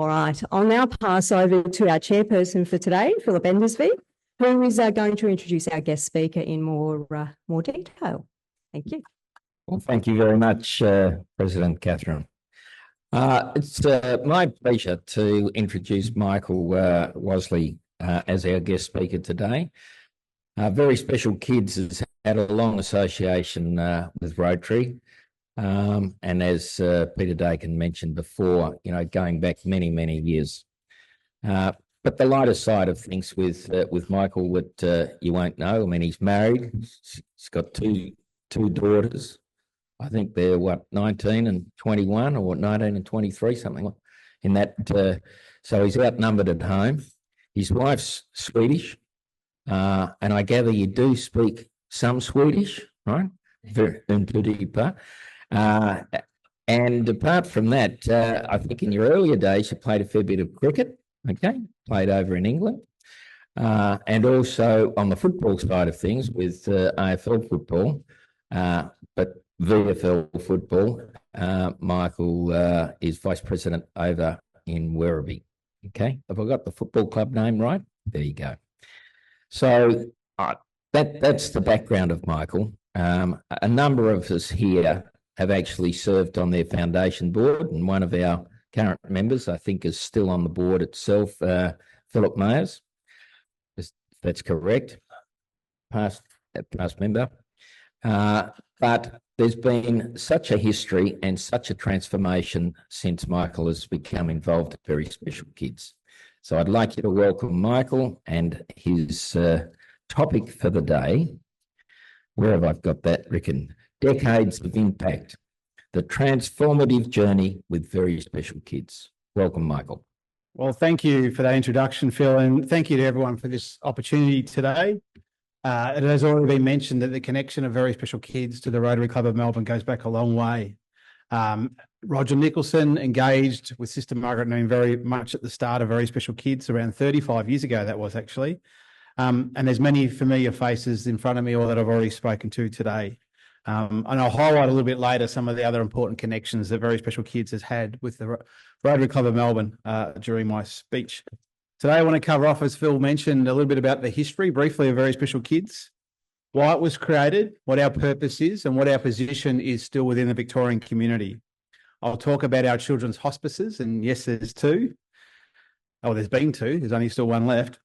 All right, I'll now pass over to our chairperson for today, Philip Endersby, who is going to introduce our guest speaker in more detail. Thank you. Well, thank you very much, President Catherine. It's my pleasure to introduce Michael Wasley as our guest speaker today. Very Special Kids has had a long association with Rotary. And as Peter Dakin mentioned before, going back many, many years. But the lighter side of things with Michael that you won't know, I mean, he's married. He's got two daughters. I think they're 19 and 21 or 19 and 23, something like in that. So he's outnumbered at home. His wife's Swedish. And I gather you do speak some Swedish, right? And apart from that, I think in your earlier days, you played a fair bit of cricket, okay? Played over in England. And also on the football side of things with AFL football, but VFL football, Michael is Vice President over in Werribee, okay? Have I got the football club name right? There you go. So that's the background of Michael. A number of us here have actually served on their foundation board, and one of our current members, I think, is still on the board itself, Philip Mayers. That's correct, past member. But there's been such a history and such a transformation since Michael has become involved at Very Special Kids. So I'd like you to welcome Michael and his topic for the day. Where have I got that written? Decades of Impact, the transformative journey with Very Special Kids. Welcome, Michael. Well, thank you for that introduction, Phil, and thank you to everyone for this opportunity today. It has already been mentioned that the connection of Very Special Kids to the Rotary Club of Melbourne goes back a long way. Roger Nicholson engaged with Sister Margaret Noon very much at the start of Very Special Kids, around 35 years ago that was actually. And there's many familiar faces in front of me, all that I've already spoken to today. And I'll highlight a little bit later some of the other important connections that Very Special Kids has had with the Rotary Club of Melbourne during my speech. Today, I want to cover off, as Phil mentioned, a little bit about the history, briefly, of Very Special Kids, why it was created, what our purpose is, and what our position is still within the Victorian community. I'll talk about our children's hospices, and yes, there's two. Oh, there's been two. There's only still one left.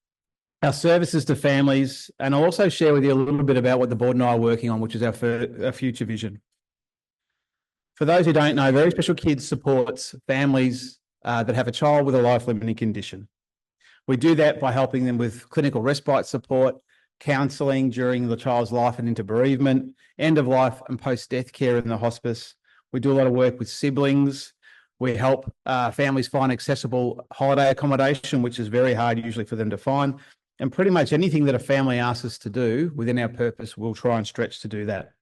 Our services to families, and I'll also share with you a little bit about what the board and I are working on, which is our future vision. For those who don't know, Very Special Kids supports families that have a child with a life-limiting condition. We do that by helping them with clinical respite support, counselling during the child's life and into bereavement, end of life and post-death care in the hospice. We do a lot of work with siblings. We help families find accessible holiday accommodation, which is very hard usually for them to find. And pretty much anything that a family asks us to do within our purpose, we'll try and stretch to do that.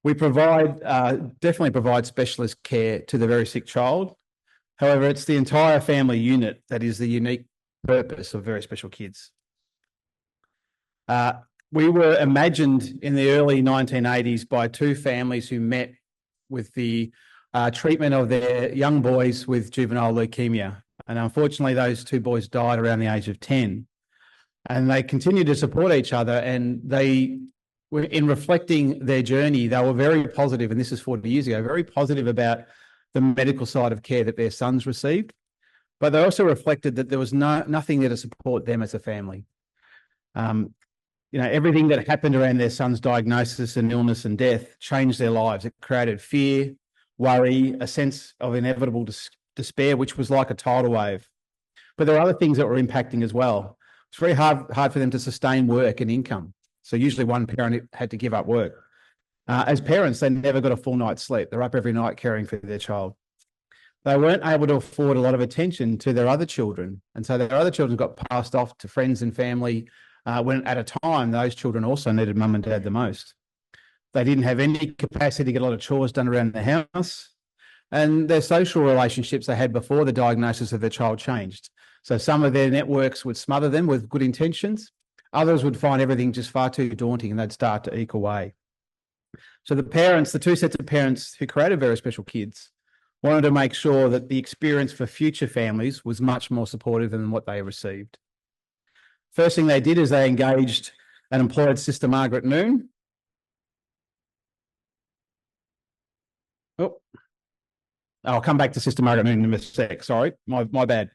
We definitely provide specialist care to the very sick child. However, it's the entire family unit that is the unique purpose of Very Special Kids. We were imagined in the early 1980s by two families who met with the treatment of their young boys with juvenile leukemia. And unfortunately, those two boys died around the age of 10. And they continued to support each other, and they were, in reflecting their journey, they were very positive, and this is 40 years ago, very positive about the medical side of care that their sons received. But they also reflected that there was nothing there to support them as a family. Everything that happened around their son's diagnosis and illness and death changed their lives. It created fear, worry, a sense of inevitable despair, which was like a tidal wave. But there are other things that were impacting as well. It's very hard for them to sustain work and income. So usually one parent had to give up work. As parents, they never got a full night's sleep. They're up every night caring for their child. They weren't able to afford a lot of attention to their other children. And so their other children got passed off to friends and family when at a time those children also needed mum and dad the most. They didn't have any capacity to get a lot of chores done around the house. And their social relationships they had before the diagnosis of their child changed. So some of their networks would smother them with good intentions. Others would find everything just far too daunting and they'd start to eke away. So the two sets of parents who created Very Special Kids, wanted to make sure that the experience for future families was much more supportive than what they received. First thing they did is they engaged and employed Sister Margaret Noon. Oh, I'll come back to Sister Margaret Noon in a sec. Sorry, my bad.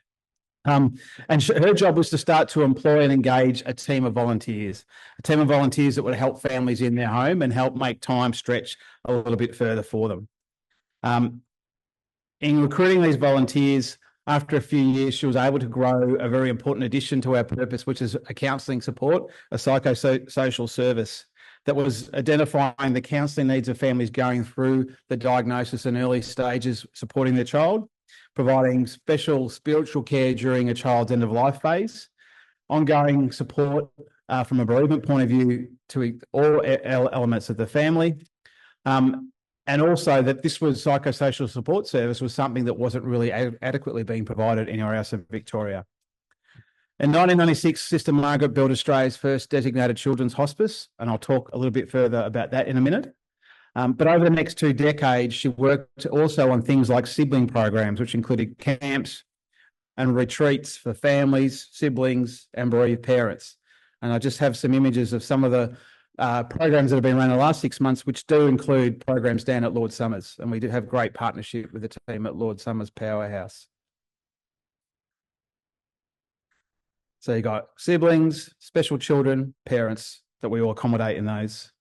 And her job was to start to employ and engage a team of volunteers that would help families in their home and help make time stretch a little bit further for them. In recruiting these volunteers, after a few years, she was able to grow a very important addition to our purpose, which is a counselling support, a psychosocial service that was identifying the counselling needs of families going through the diagnosis and early stages, supporting their child, providing special spiritual care during a child's end of life phase, ongoing support from a bereavement point of view to all elements of the family, and also that this was psychosocial support service was something that wasn't really adequately being provided anywhere else in Victoria. In 1996, Sister Margaret built Australia's first designated children's hospice, and I'll talk a little bit further about that in a minute. But over the next 2 decades, she worked also on things like sibling programs, which included camps and retreats for families, siblings, and bereaved parents. And I just have some images of some of the programs that have been run in the last 6 months, which do include programs down at Lord Somers. And we do have great partnership with the team at Lord Somers Powerhouse. So you got siblings, special children, parents that we all accommodate in those.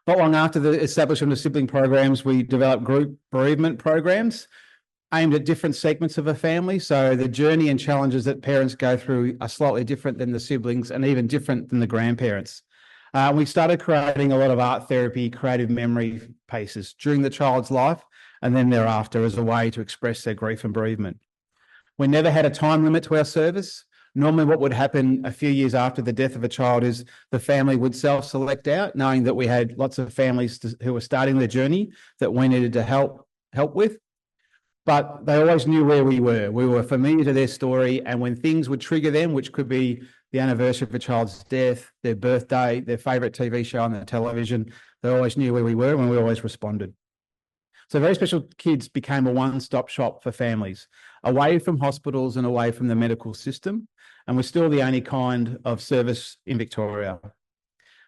Not long after the establishment of sibling programs, we developed group bereavement programs aimed at different segments of a family. So the journey and challenges that parents go through are slightly different than the siblings and even different than the grandparents. We started creating a lot of art therapy, creative memory pieces during the child's life and then thereafter as a way to express their grief and bereavement. We never had a time limit to our service. Normally what would happen a few years after the death of a child is the family would self-select out, knowing that we had lots of families who were starting their journey that we needed to help with. But they always knew where we were. We were familiar to their story, and when things would trigger them, which could be the anniversary of a child's death, their birthday, their favourite TV show on the television, they always knew where we were and we always responded. So Very Special Kids became a one-stop shop for families, away from hospitals and away from the medical system, and we're still the only kind of service in Victoria.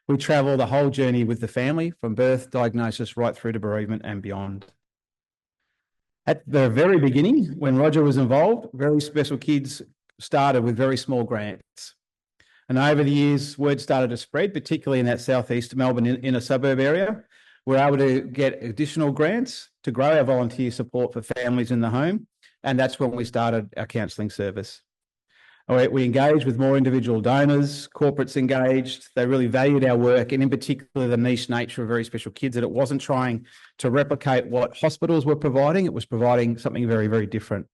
We travel the whole journey with the family, from birth, diagnosis, right through to bereavement and beyond. At the very beginning, when Roger was involved, Very Special Kids started with very small grants. And over the years, word started to spread, particularly in that southeast Melbourne inner suburb area. We're able to get additional grants to grow our volunteer support for families in the home. And that's when we started our counselling service. We engaged with more individual donors, corporates engaged. They really valued our work, and in particular, the niche nature of Very Special Kids, that it wasn't trying to replicate what hospitals were providing. It was providing something very, very different.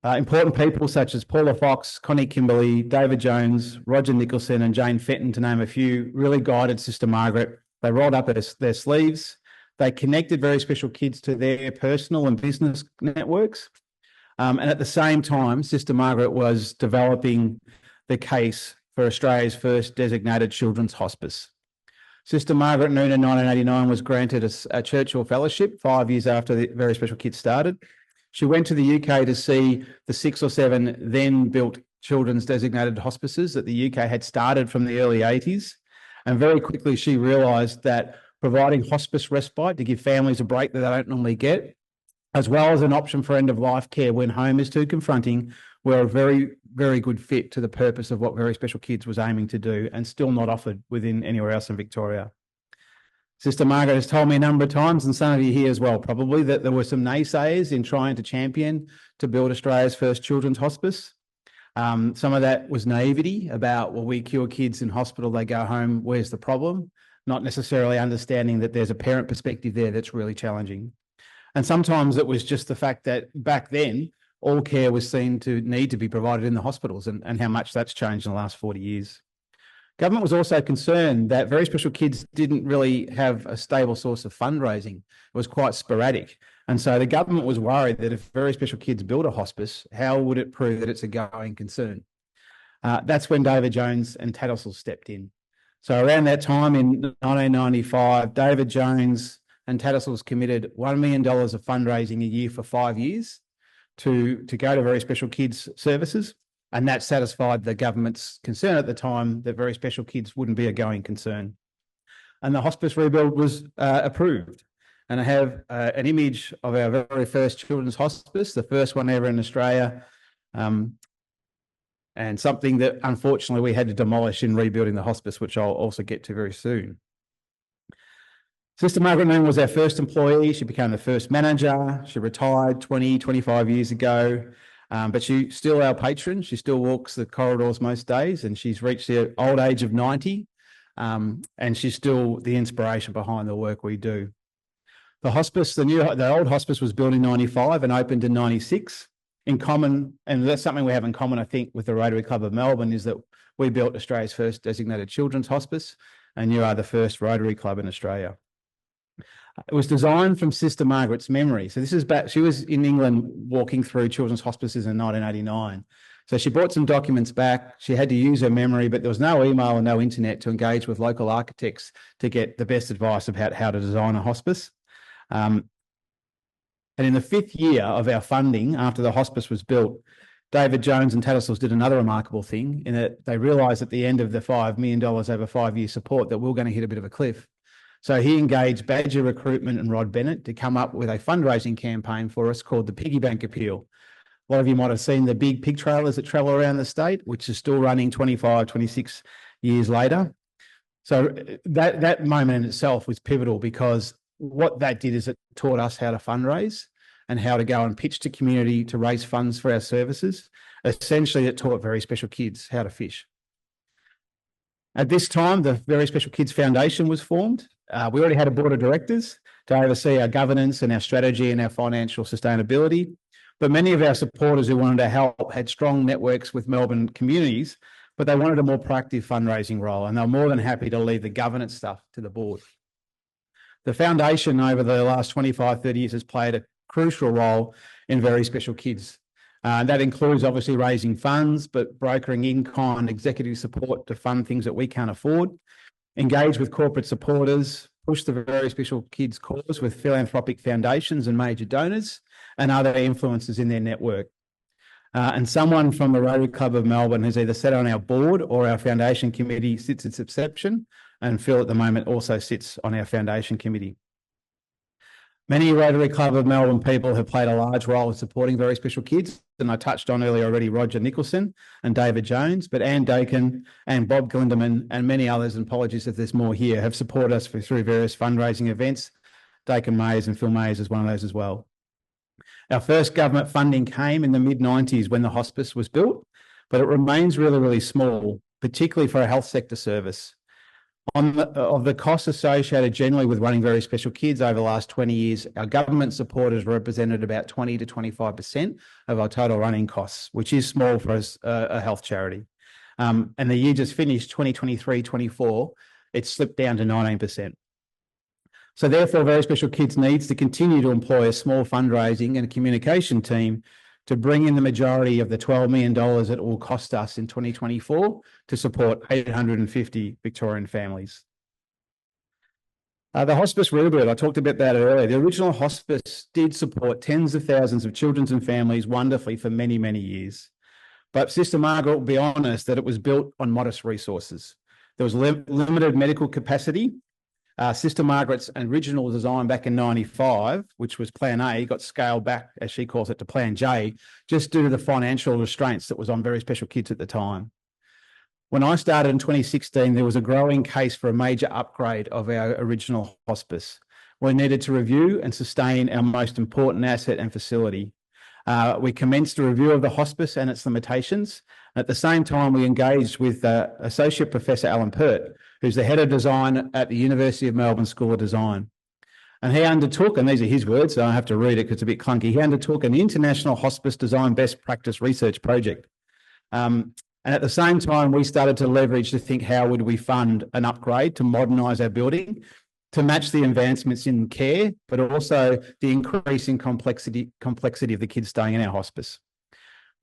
Important people such as Paula Fox, Connie Kimberley, David Jones, Roger Nicholson and Jane Fenton, to name a few, really guided Sister Margaret. They rolled up their sleeves. They connected Very Special Kids to their personal and business networks. And at the same time, Sister Margaret was developing the case for Australia's first designated children's hospice. Sister Margaret Noon in 1989 was granted a Churchill Fellowship 5 years after the Very Special Kids started. She went to the UK to see the 6 or 7 then built children's designated hospices that the UK had started from the early 80s. And very quickly she realised that providing hospice respite to give families a break that they don't normally get, as well as an option for end-of-life care when home is too confronting, were a very, very good fit to the purpose of what Very Special Kids was aiming to do, and still not offered within anywhere else in Victoria. Sister Margaret has told me a number of times, and some of you here as well probably, that there were some naysayers in trying to champion to build Australia's first children's hospice. Some of that was naivety about, well, we cure kids in hospital, they go home, where's the problem? Not necessarily understanding that there's a parent perspective there that's really challenging. And sometimes it was just the fact that back then, all care was seen to need to be provided in the hospitals, and how much that's changed in the last 40 years. Government was also concerned that Very Special Kids didn't really have a stable source of fundraising. It was quite sporadic. And so the government was worried that if Very Special Kids built a hospice, how would it prove that it's a going concern? That's when David Jones and Tattersall stepped in. So around that time in 1995, David Jones, and Tattersalls committed $1 million of fundraising a year for 5 years to go to very special kids services. And that satisfied the government's concern at the time that very special kids wouldn't be a going concern. And the hospice rebuild was approved. And I have an image of our very first children's hospice, the first one ever in Australia, and something that unfortunately we had to demolish in rebuilding the hospice, which I'll also get to very soon. Sister Margaret Noon was our first employee. She became the first manager. She retired 25 years ago. But she's still our patron. She still walks the corridors most days, and she's reached the old age of 90. And she's still the inspiration behind the work we do. The hospice, the old hospice was built in 95 and opened in 96. In common, and that's something we have in common, I think, with the Rotary Club of Melbourne, is that we built Australia's first designated children's hospice, and you are the first Rotary Club in Australia. It was designed from Sister Margaret's memory. So this is back, she was in England walking through children's hospices in 1989. So she brought some documents back. She had to use her memory, but there was no email and no internet to engage with local architects to get the best advice about how to design a hospice. And in the 5th year of our funding, after the hospice was built, David Jones and Tattersalls did another remarkable thing in that they realised at the end of the $5 million over 5 year support that we were going to hit a bit of a cliff. So he engaged Badger Recruitment and Rod Bennett to come up with a fundraising campaign for us called the Piggy Bank Appeal. A lot of you might have seen the big pig trailers that travel around the state, which is still running 25, 26 years later. So that moment in itself was pivotal, because what that did is it taught us how to fundraise and how to go and pitch to community to raise funds for our services. Essentially, it taught very special kids how to fish. At this time, the Very Special Kids Foundation was formed. We already had a board of directors to oversee our governance and our strategy and our financial sustainability. But many of our supporters who wanted to help had strong networks with Melbourne communities, but they wanted a more proactive fundraising role, and they were more than happy to leave the governance stuff to the board. The foundation over the last 25, 30 years has played a crucial role in Very Special Kids. That includes obviously raising funds, but brokering in-kind executive support to fund things that we can't afford, engage with corporate supporters, push the Very Special Kids cause with philanthropic foundations and major donors and other influencers in their network. And someone from the Rotary Club of Melbourne has either sat on our board or our foundation committee since its inception, and Phil at the moment also sits on our foundation committee. Many Rotary Club of Melbourne people have played a large role in supporting Very Special Kids, and I touched on earlier already Roger Nicholson and David Jones, but Anne Dakin and Bob Glindeman and many others, and apologies if there's more here, have supported us through various fundraising events. Dakin Mayes and Phil Mayes is one of those as well. Our first government funding came in the mid-90s when the hospice was built, but it remains really, really small, particularly for a health sector service. Of the costs associated generally with running Very Special Kids over the last 20 years, our government support has represented about 20 to 25% of our total running costs, which is small for a health charity. And the year just finished, 2023-24, it slipped down to 19%. So therefore, Very Special Kids needs to continue to employ a small fundraising and communication team to bring in the majority of the $12 million it will cost us in 2024 to support 850 Victorian families. The hospice rebuild, I talked about that earlier. The original hospice did support tens of thousands of children and families wonderfully for many, many years. But Sister Margaret will be honest that it was built on modest resources. There was limited medical capacity. Sister Margaret's original design back in 95, which was Plan A, got scaled back, as she calls it, to Plan J, just due to the financial restraints that was on Very Special Kids at the time. When I started in 2016, there was a growing case for a major upgrade of our original hospice. We needed to review and sustain our most important asset and facility. We commenced a review of the hospice and its limitations. At the same time, we engaged with Associate Professor Alan Pert, who's the head of design at the University of Melbourne School of Design. And he undertook, and these are his words, so I have to read it because it's a bit clunky, he undertook an international hospice design best practice research project. And at the same time, we started to leverage to think how would we fund an upgrade to modernise our building to match the advancements in care, but also the increasing complexity of the kids staying in our hospice.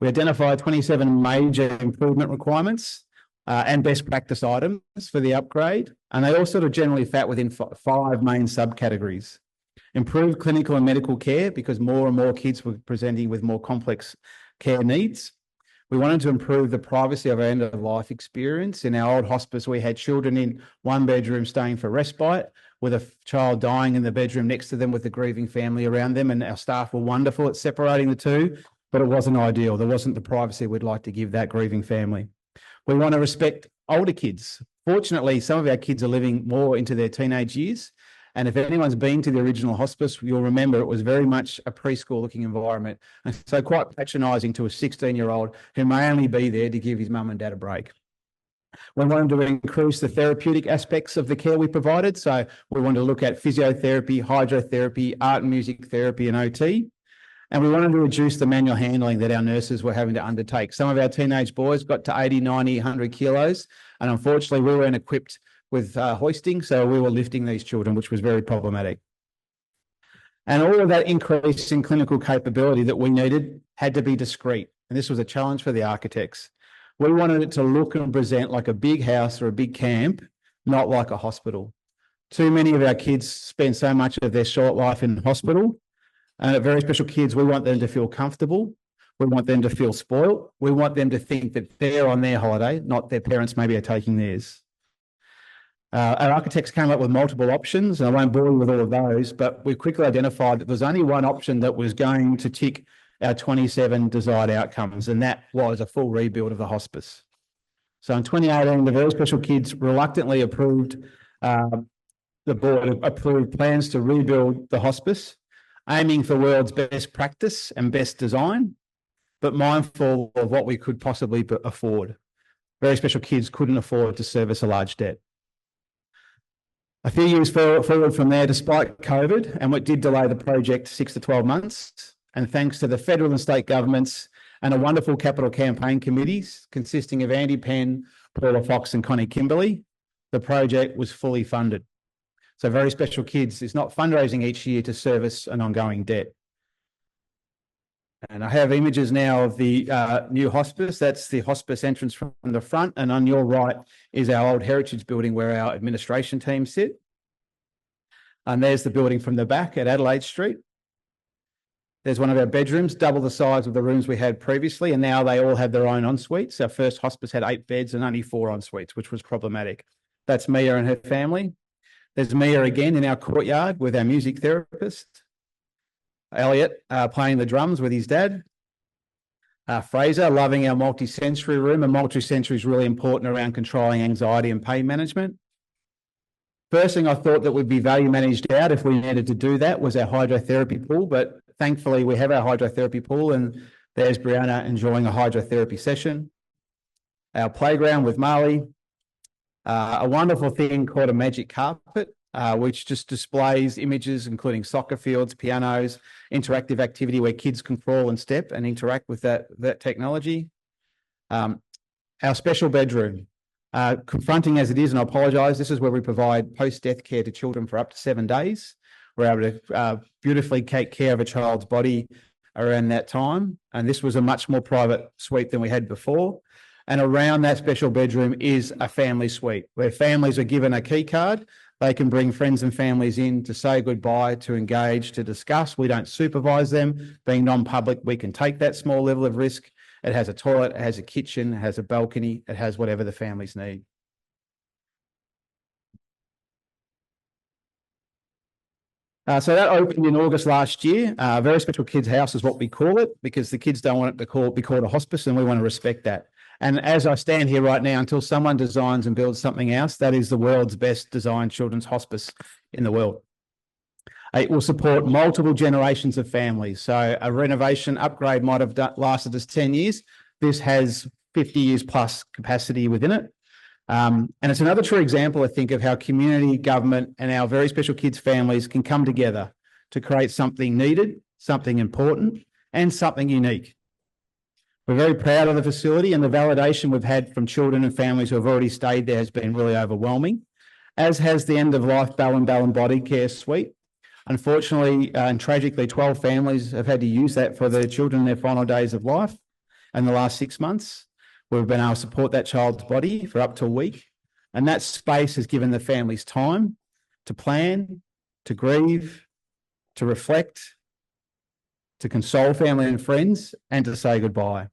We identified 27 major improvement requirements and best practice items for the upgrade, and they all sort of generally fit within 5 main subcategories. Improved clinical and medical care because more and more kids were presenting with more complex care needs. We wanted to improve the privacy of our end-of-life experience. In our old hospice, we had children in one bedroom staying for respite with a child dying in the bedroom next to them with the grieving family around them, and our staff were wonderful at separating the two, but it wasn't ideal. There wasn't the privacy we'd like to give that grieving family. We want to respect older kids. Fortunately, some of our kids are living more into their teenage years, and if anyone's been to the original hospice, you'll remember it was very much a preschool-looking environment, and so quite patronising to a 16-year-old who may only be there to give his mum and dad a break. We wanted to increase the therapeutic aspects of the care we provided, so we wanted to look at physiotherapy, hydrotherapy, art and music therapy and OT, and we wanted to reduce the manual handling that our nurses were having to undertake. Some of our teenage boys got to 80, 90, 100 kilos, and unfortunately we weren't equipped with hoisting, so we were lifting these children, which was very problematic. And all of that increase in clinical capability that we needed had to be discreet, and this was a challenge for the architects. We wanted it to look and present like a big house or a big camp, not like a hospital. Too many of our kids spend so much of their short life in hospital, and at Very Special Kids, we want them to feel comfortable. We want them to feel spoiled. We want them to think that they're on their holiday, not their parents maybe are taking theirs. Our architects came up with multiple options, and I won't bore you with all of those, but we quickly identified that there's only one option that was going to tick our 27 desired outcomes, and that was a full rebuild of the hospice. So in 2018, the Very Special Kids reluctantly approved, the board approved plans to rebuild the hospice, aiming for world's best practice and best design, but mindful of what we could possibly afford. Very Special Kids couldn't afford to service a large debt. A few years forward from there, despite COVID, and what did delay the project 6 to 12 months, and thanks to the federal and state governments and a wonderful capital campaign committees consisting of Andy Penn, Paula Fox and Connie Kimberley, the project was fully funded. So Very Special Kids is not fundraising each year to service an ongoing debt. And I have images now of the new hospice. That's the hospice entrance from the front. And on your right is our old heritage building where our administration team sit. And there's the building from the back at Adelaide Street. There's one of our bedrooms, double the size of the rooms we had previously. And now they all have their own en-suites. Our first hospice had 8 beds and only 4 en-suites, which was problematic. That's Mia and her family. There's Mia again in our courtyard with our music therapist. Elliot playing the drums with his dad. Fraser loving our multi-sensory room, and multi-sensory is really important around controlling anxiety and pain management. First thing I thought that would be value managed out if we needed to do that was our hydrotherapy pool, but thankfully we have our hydrotherapy pool, and there's Brianna enjoying a hydrotherapy session. Our playground with Marley. A wonderful thing called a magic carpet, which just displays images including soccer fields, pianos, interactive activity where kids can crawl and step and interact with that technology. Our special bedroom, confronting as it is, and I apologise, this is where we provide post-death care to children for up to 7 days. We're able to beautifully take care of a child's body around that time, and this was a much more private suite than we had before. And around that special bedroom is a family suite where families are given a key card. They can bring friends and families in to say goodbye, to engage, to discuss. We don't supervise them. Being non-public, we can take that small level of risk. It has a toilet, it has a kitchen, it has a balcony, it has whatever the families need. So that opened in August last year. Very Special Kids House is what we call it because the kids don't want it to be called a hospice, and we want to respect that. And as I stand here right now, until someone designs and builds something else, that is the world's best designed children's hospice in the world. It will support multiple generations of families. So a renovation upgrade might have lasted us 10 years. This has 50 years plus capacity within it. And it's another true example, I think, of how community, government and our Very Special Kids families can come together to create something needed, something important and something unique. We're very proud of the facility, and the validation we've had from children and families who have already stayed there has been really overwhelming, as has the end-of-life Ballon Body Care Suite. Unfortunately and tragically, 12 families have had to use that for their children in their final days of life in the last 6 months. We've been able to support that child's body for up to a week, and that space has given the families time to plan, to grieve, to reflect, to console family and friends, and to say goodbye.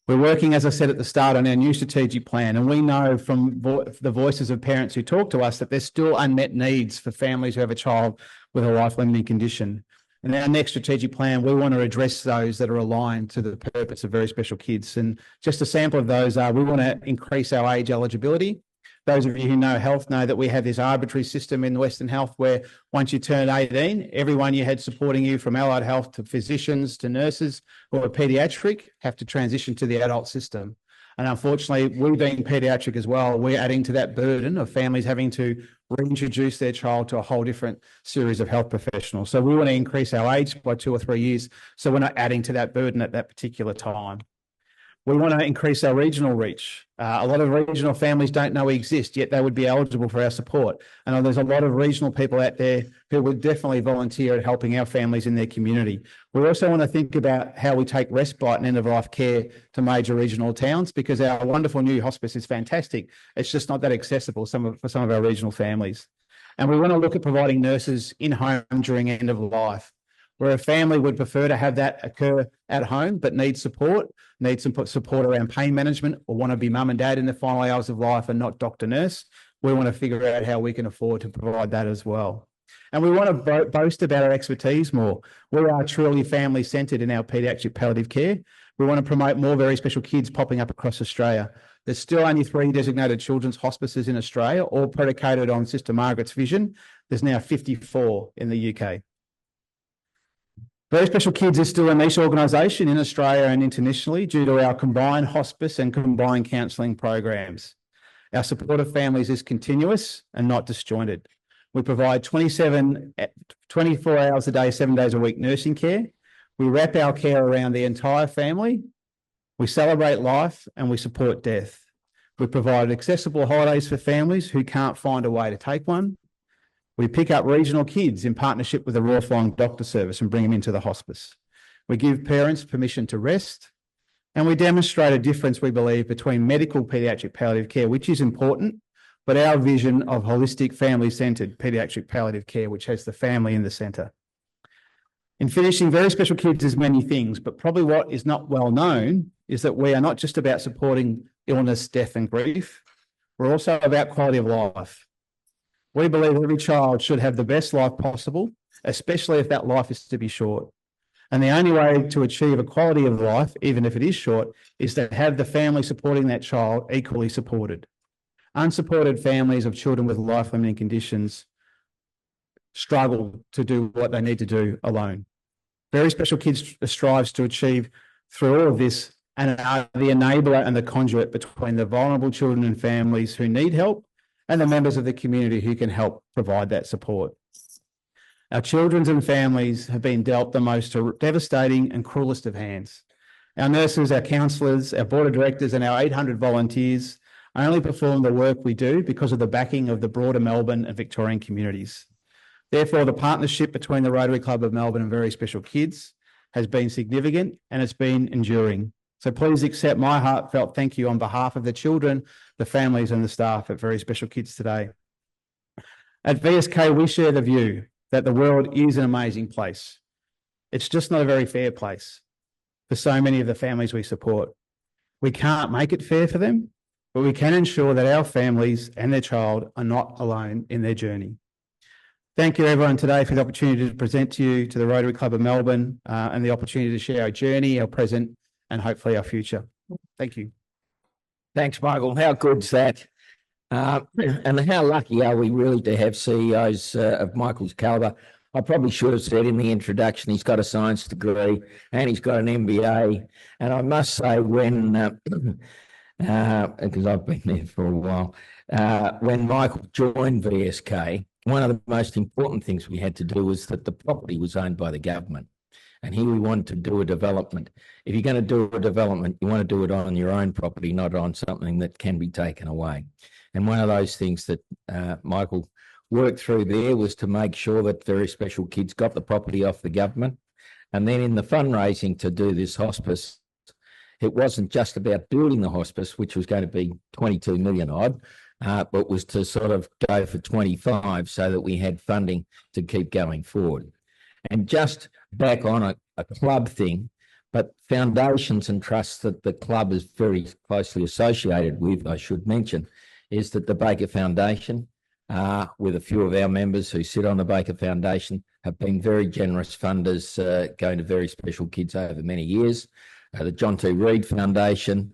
We're working, as I said at the start, on our new strategic plan, and we know from the voices of parents who talk to us that there's still unmet needs for families who have a child with a life-limiting condition. In our next strategic plan, we want to address those that are aligned to the purpose of very special kids. And just a sample of those are, we want to increase our age eligibility. Those of you who know health know that we have this arbitrary system in Western Health where once you turn 18, everyone you had supporting you from allied health to physicians to nurses who are paediatric have to transition to the adult system. And unfortunately, we being paediatric as well, we're adding to that burden of families having to reintroduce their child to a whole different series of health professionals. So we want to increase our age by 2 or 3 years, so we're not adding to that burden at that particular time. We want to increase our regional reach. A lot of regional families don't know we exist, yet they would be eligible for our support. And there's a lot of regional people out there who would definitely volunteer at helping our families in their community. We also want to think about how we take respite and end-of-life care to major regional towns, because our wonderful new hospice is fantastic. It's just not that accessible for some of our regional families. And we want to look at providing nurses in-home during end of life, where a family would prefer to have that occur at home but needs some support around pain management, or want to be mum and dad in the final hours of life and not doctor nurse. We want to figure out how we can afford to provide that as well. And we want to boast about our expertise more. We are truly family-centred in our paediatric palliative care. We want to promote more very special kids popping up across Australia. There's still only 3 designated children's hospices in Australia, all predicated on Sister Margaret's vision. There's now 54 in the UK. Very Special Kids is still a niche organisation in Australia and internationally due to our combined hospice and combined counselling programs. Our support of families is continuous and not disjointed. We provide 24 hours a day, 7 days a week nursing care. We wrap our care around the entire family. We celebrate life and we support death. We provide accessible holidays for families who can't find a way to take one. We pick up regional kids in partnership with the Royal Flying Doctor Service and bring them into the hospice. We give parents permission to rest, and we demonstrate a difference, we believe, between medical paediatric palliative care, which is important, but our vision of holistic family-centred paediatric palliative care, which has the family in the centre. In finishing, Very Special Kids is many things, but probably what is not well known is that we are not just about supporting illness, death and grief. We're also about quality of life. We believe every child should have the best life possible, especially if that life is to be short. And the only way to achieve a quality of life, even if it is short, is to have the family supporting that child equally supported. Unsupported families of children with life-limiting conditions struggle to do what they need to do alone. Very Special Kids strives to achieve through all of this and are the enabler and the conduit between the vulnerable children and families who need help and the members of the community who can help provide that support. Our children and families have been dealt the most devastating and cruelest of hands. Our nurses, our counsellors, our board of directors and our 800 volunteers only perform the work we do because of the backing of the broader Melbourne and Victorian communities. Therefore, the partnership between the Rotary Club of Melbourne and Very Special Kids has been significant and it's been enduring. So please accept my heartfelt thank you on behalf of the children, the families and the staff at Very Special Kids today. At VSK, we share the view that the world is an amazing place. It's just not a very fair place for so many of the families we support. We can't make it fair for them, but we can ensure that our families and their child are not alone in their journey. Thank you everyone today for the opportunity to present to you, to the Rotary Club of Melbourne, and the opportunity to share our journey, our present, and hopefully our future. Thank you. Thanks, Michael. How good's that? And how lucky are we really to have CEOs of Michael's calibre? I probably should have said in the introduction, he's got a science degree and he's got an MBA. And I must say when, because I've been there for a while, when Michael joined VSK, one of the most important things we had to do was that the property was owned by the government. And here we wanted to do a development. If you're going to do a development, you want to do it on your own property, not on something that can be taken away. And one of those things that Michael worked through there was to make sure that Very Special Kids got the property off the government. And then in the fundraising to do this hospice, it wasn't just about building the hospice, which was going to be 22 million odd. but was to sort of go for 25 so that we had funding to keep going forward. And just back on a club thing, but foundations and trusts that the club is very closely associated with, I should mention, is that the Baker Foundation, with a few of our members who sit on the Baker Foundation, have been very generous funders going to very special kids over many years. The John T. Reid Foundation,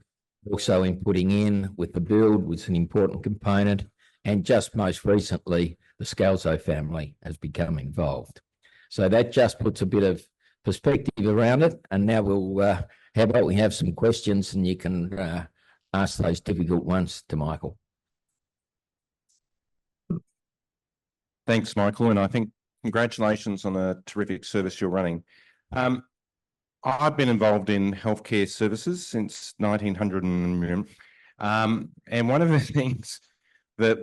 also in putting in with the build, was an important component. And just most recently, the Scalzo family has become involved. So that just puts a bit of perspective around it. And now how about we have some questions and you can ask those difficult ones to Michael. Thanks, Michael. And I think congratulations on a terrific service you're running. I've been involved in healthcare services since 1900 and one of the things that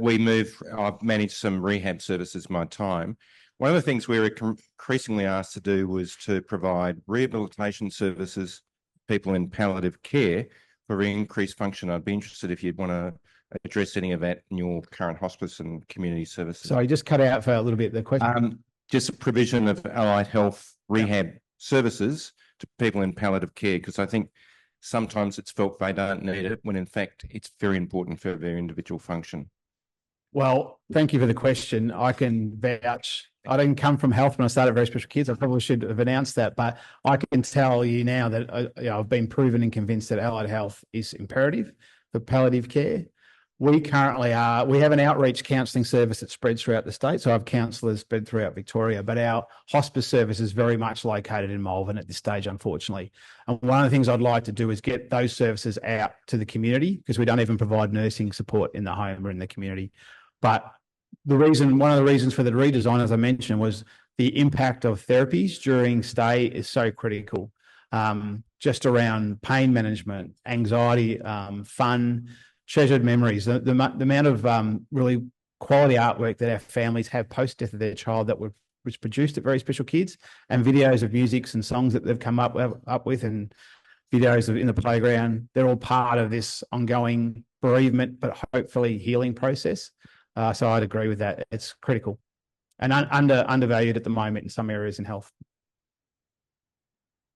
I've managed some rehab services my time. One of the things we were increasingly asked to do was to provide rehabilitation services to people in palliative care for increased function. I'd be interested if you'd want to address any of that in your current hospice and community services. Sorry, just cut out for a little bit the question. Just a provision of allied health rehab services to people in palliative care, because I think sometimes it's felt they don't need it when in fact it's very important for their individual function. Well, thank you for the question. I can vouch. I didn't come from health when I started Very Special Kids. I probably should have announced that, but I can tell you now that I've been proven and convinced that allied health is imperative for palliative care. We have an outreach counselling service that spreads throughout the state. So I have counsellors spread throughout Victoria, but our hospice service is very much located in Malvern at this stage, unfortunately. And one of the things I'd like to do is get those services out to the community, because we don't even provide nursing support in the home or in the community. But one of the reasons for the redesign, as I mentioned, was the impact of therapies during stay is so critical. Just around pain management, anxiety, fun, treasured memories, the amount of really quality artwork that our families have post-death of their child that was produced at Very Special Kids, and videos of musics and songs that they've come up with, and videos in the playground. They're all part of this ongoing bereavement, but hopefully healing process. So I'd agree with that. It's critical and undervalued at the moment in some areas in health.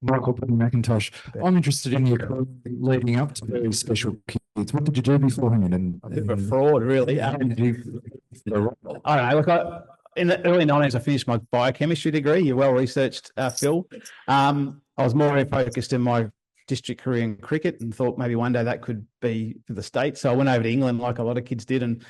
Michael McIntosh, I'm interested in your career leading up to Very Special Kids. What did you do beforehand? And a bit of a fraud, really. I don't know. Look, in the early 90s, I finished my biochemistry degree. You're well researched, Phil. I was more focused in my district career in cricket and thought maybe one day that could be for the States. So I went over to England like a lot of kids did and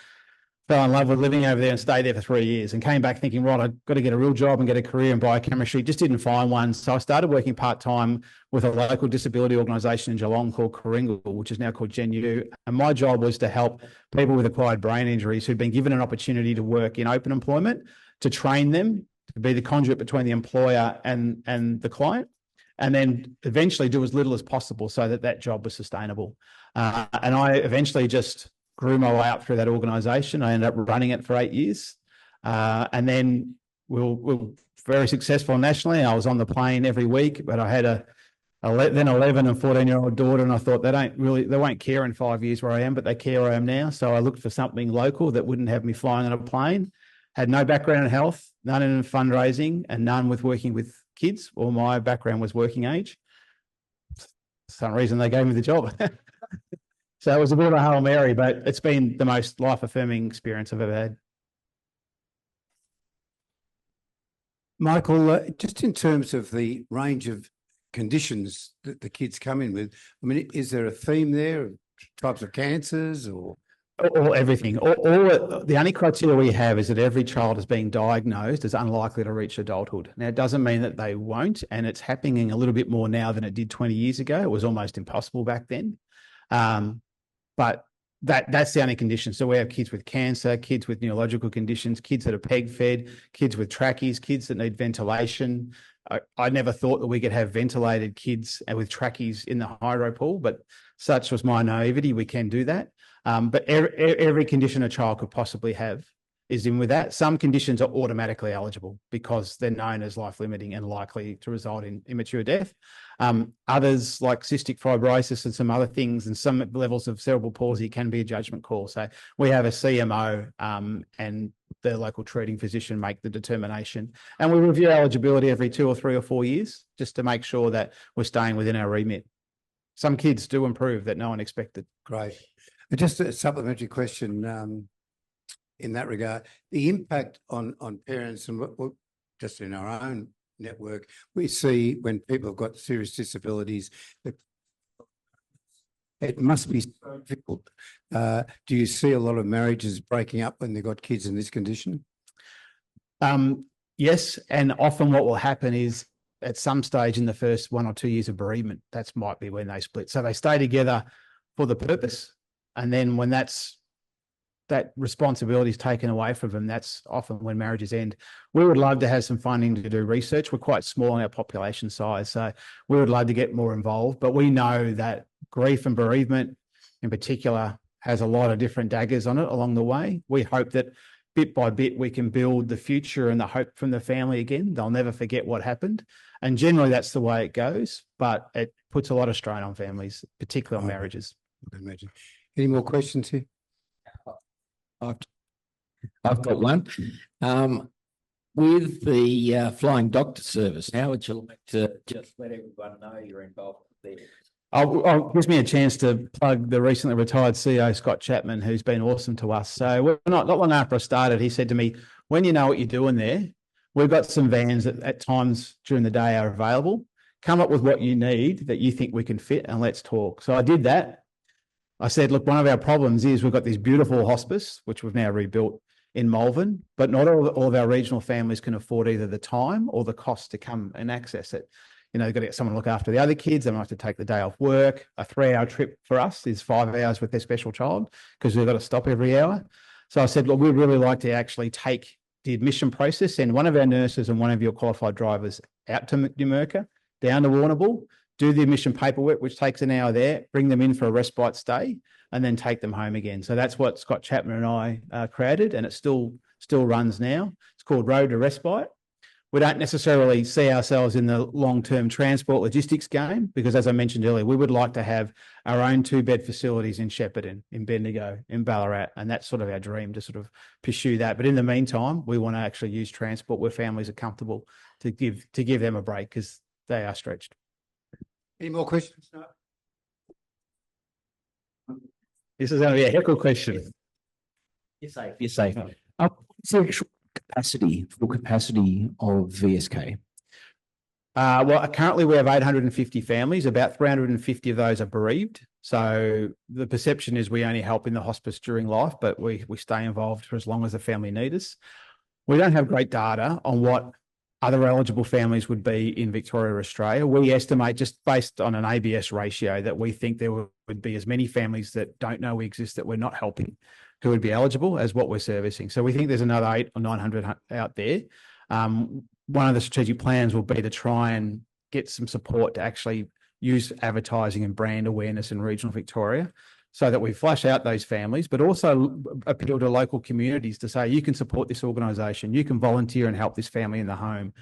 fell in love with living over there and stayed there for 3 years and came back thinking, right, I've got to get a real job and get a career in biochemistry. Just didn't find one. So I started working part-time with a local disability organisation in Geelong called Coringal, which is now called GenU. And my job was to help people with acquired brain injuries who'd been given an opportunity to work in open employment, to train them, to be the conduit between the employer and the client, and then eventually do as little as possible so that job was sustainable. And I eventually just grew my way up through that organisation. I ended up running it for 8 years. And then we were very successful nationally. I was on the plane every week, but I had then 11 and 14-year-old daughter, and I thought they won't care in 5 years where I am, but they care where I am now. So I looked for something local that wouldn't have me flying on a plane. Had no background in health, none in fundraising, and none with working with kids. All my background was working age. For some reason they gave me the job. So it was a bit of a Hail Mary, but it's been the most life-affirming experience I've ever had. Michael, just in terms of the range of conditions that the kids come in with, I mean, is there a theme there of types of cancers or? Everything. The only criteria we have is that every child is being diagnosed as unlikely to reach adulthood. Now, it doesn't mean that they won't, and it's happening a little bit more now than it did 20 years ago. It was almost impossible back then. But that's the only condition. So we have kids with cancer, kids with neurological conditions, kids that are peg fed, kids with tracheies, kids that need ventilation. I never thought that we could have ventilated kids with tracheies in the hydro pool, but such was my naivety. We can do that. But every condition a child could possibly have is in with that. Some conditions are automatically eligible because they're known as life-limiting and likely to result in immature death. Others, like cystic fibrosis and some other things, and some levels of cerebral palsy can be a judgment call. So we have a CMO and the local treating physician make the determination. And we review eligibility every 2 or 3 or 4 years just to make sure that we're staying within our remit. Some kids do improve that no one expected. Great. And just a supplementary question in that regard, the impact on parents and what just in our own network, we see when people have got serious disabilities, it must be so difficult. Do you see a lot of marriages breaking up when they've got kids in this condition? Yes, and often what will happen is at some stage in the first 1 or 2 years of bereavement, that might be when they split. So they stay together for the purpose, and then when that responsibility is taken away from them, that's often when marriages end. We would love to have some funding to do research. We're quite small in our population size, so we would love to get more involved. But we know that grief and bereavement in particular has a lot of different daggers on it along the way. We hope that bit by bit we can build the future and the hope from the family again. They'll never forget what happened. And generally that's the way it goes, but it puts a lot of strain on families, particularly on marriages. I can imagine. Any more questions here? I've got one. With the Flying Doctor Service, how would you like to just let everyone know you're involved there? Gives me a chance to plug the recently retired CEO, Scott Chapman, who's been awesome to us. So not long after I started, he said to me, when you know what you're doing there, we've got some vans that at times during the day are available. Come up with what you need that you think we can fit and let's talk. So I did that. I said, look, one of our problems is we've got this beautiful hospice, which we've now rebuilt in Malvern, but not all of our regional families can afford either the time or the cost to come and access it. You know, you've got to get someone to look after the other kids. They might have to take the day off work. A 3-hour trip for us is 5 hours with their special child because we've got to stop every hour. So I said, look, we'd really like to actually take the admission process and one of our nurses and one of your qualified drivers out to Numurkah, down to Warrnambool, do the admission paperwork, which takes an hour there, bring them in for a respite stay, and then take them home again. So that's what Scott Chapman and I created, and it still runs now. It's called Road to Respite. We don't necessarily see ourselves in the long-term transport logistics game because, as I mentioned earlier, we would like to have our own 2-bed facilities in Shepparton, in Bendigo, in Ballarat, and that's sort of our dream to sort of pursue that. But in the meantime, we want to actually use transport where families are comfortable to give them a break because they are stretched. Any more questions? No. This is going to be a heckle question. You're safe. You're safe. What's the actual full capacity of VSK? Well, currently we have 850 families. About 350 of those are bereaved. So the perception is we only help in the hospice during life, but we stay involved for as long as the family need us. We don't have great data on what other eligible families would be in Victoria or Australia. We estimate, just based on an ABS ratio, that we think there would be as many families that don't know we exist that we're not helping who would be eligible as what we're servicing. So we think there's another 800 or 900 out there. One of the strategic plans will be to try and get some support to actually use advertising and brand awareness in regional Victoria so that we flush out those families, but also appeal to local communities to say, you can support this organisation, you can volunteer and help this family in the home.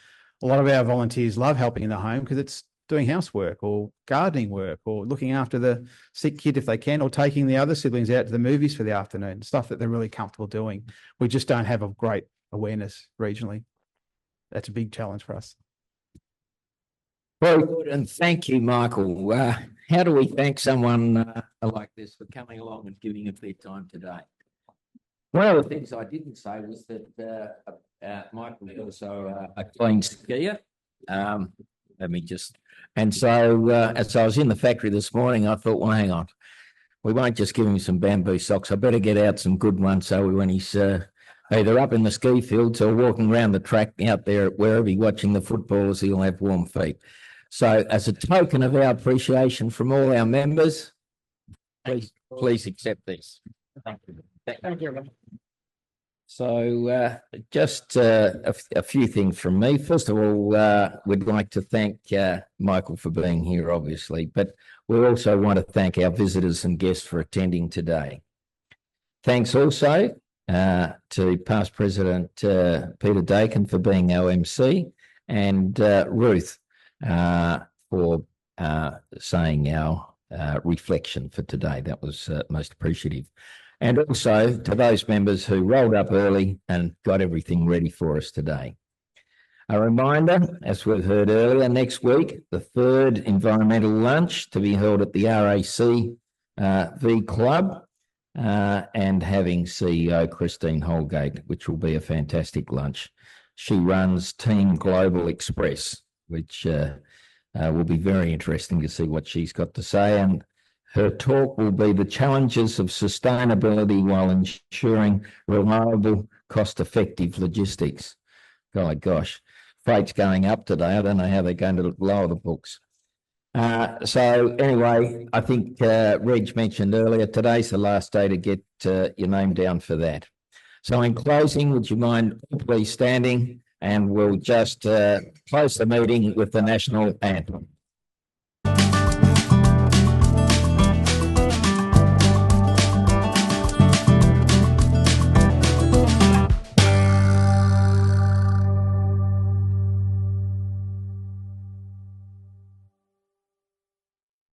A lot of our volunteers love helping in the home because it's doing housework or gardening work or looking after the sick kid if they can, or taking the other siblings out to the movies for the afternoon, stuff that they're really comfortable doing. We just don't have a great awareness regionally. That's a big challenge for us. Very good, and thank you, Michael. How do we thank someone like this for coming along and giving us their time today? One of the things I didn't say was that Michael is also a clean skier. So as I was in the factory this morning, I thought, well, hang on, we won't just give him some bamboo socks. I better get out some good ones so when he's either up in the ski fields or walking around the track out there wherever he's watching the footballers, he'll have warm feet. So as a token of our appreciation from all our members, please accept this. Thank you. Thank you. So just a few things from me. First of all, we'd like to thank Michael for being here, obviously, but we also want to thank our visitors and guests for attending today. Thanks also to past President Peter Dakin for being our MC, and Ruth for saying our reflection for today. That was most appreciative. And also to those members who rolled up early and got everything ready for us today. A reminder, as we've heard earlier, next week, the third environmental lunch to be held at the RAC V Club, and having CEO Christine Holgate, which will be a fantastic lunch. She runs Team Global Express, which will be very interesting to see what she's got to say. And her talk will be the challenges of sustainability while ensuring reliable, cost-effective logistics. God, gosh, freight's going up today. I don't know how they're going to lower the books. So anyway, I think Reg mentioned earlier, today's the last day to get your name down for that. So in closing, would you mind please standing, and we'll just close the meeting with the national anthem.